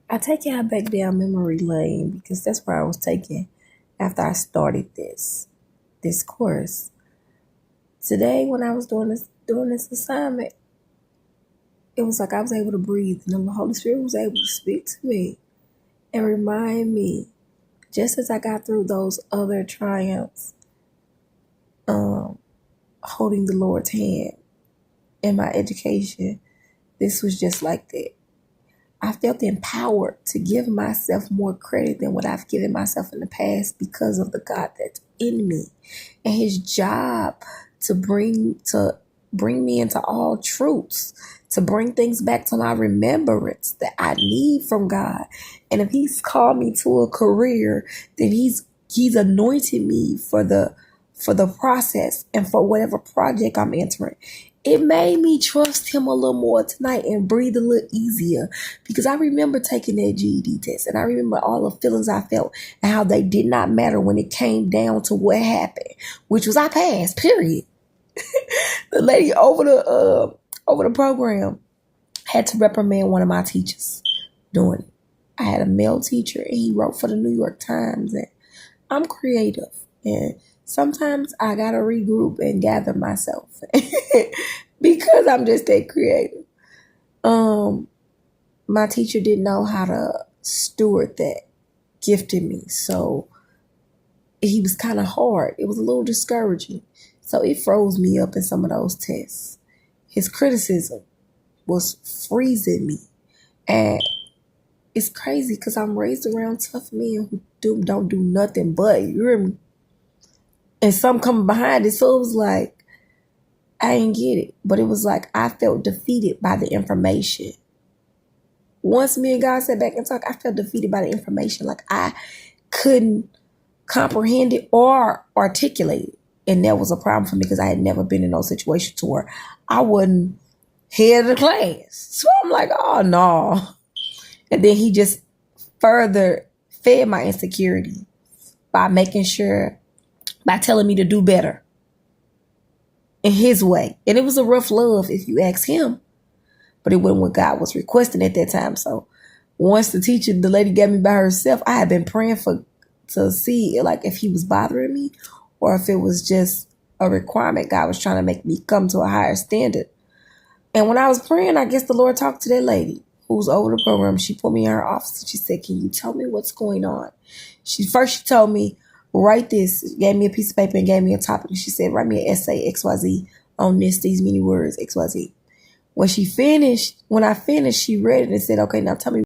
I take y'all back down memory lane because that's where I was taken after I started this course. Today when I was doing this assignment, it was like I was able to breathe and the Holy Spirit was able to speak to me and remind me, just as I got through those other triumphs, holding the Lord's hand in my education, this was just like that. I felt empowered to give myself more credit than what I've given myself in the past because of the God that's in me and his job to bring me into all truths, to bring things back to my remembrance that I need from God. And if he's called me to a career, then he's anointed me for the process and for whatever project I'm entering. It made me trust him a little more tonight and breathe a little easier because I remember taking that GED test and I remember all the feelings I felt and how they did not matter when it came down to what happened, which was I passed, period. The lady over the program had to reprimand one of my teachers doing it. I had a male teacher and he wrote for the New York Times, and I'm creative and sometimes I gotta regroup and gather myself because I'm just that creative. My teacher didn't know how to steward that gift in me, so he was kind of hard. It was a little discouraging, so it froze me up in some of those tests. His criticism was freezing me, and it's crazy because I'm raised around tough men who don't do nothing but, you hear me? And some coming behind it. So it was like, I didn't get it. But it was like I felt defeated by the information. Once me and God sat back and talked, I felt defeated by the information. Like I couldn't comprehend it or articulate it. And that was a problem for me because I had never been in those situations to where I wasn't head of the class. So I'm like, oh no. And then he just further fed my insecurity by telling me to do better in his way. And it was a rough love if you ask him, but it wasn't what God was requesting at that time. So once the lady got me by herself, I had been praying to see like if he was bothering me or if it was just a requirement. God was trying to make me come to a higher standard. And when I was praying, I guess the Lord talked to that lady who was over the program. She put me in her office and she said, can you tell me what's going on? She told me, write this, gave me a piece of paper and gave me a topic. She said, write me an essay, XYZ, on these many words, XYZ. When I finished, she read it and said, okay, now tell me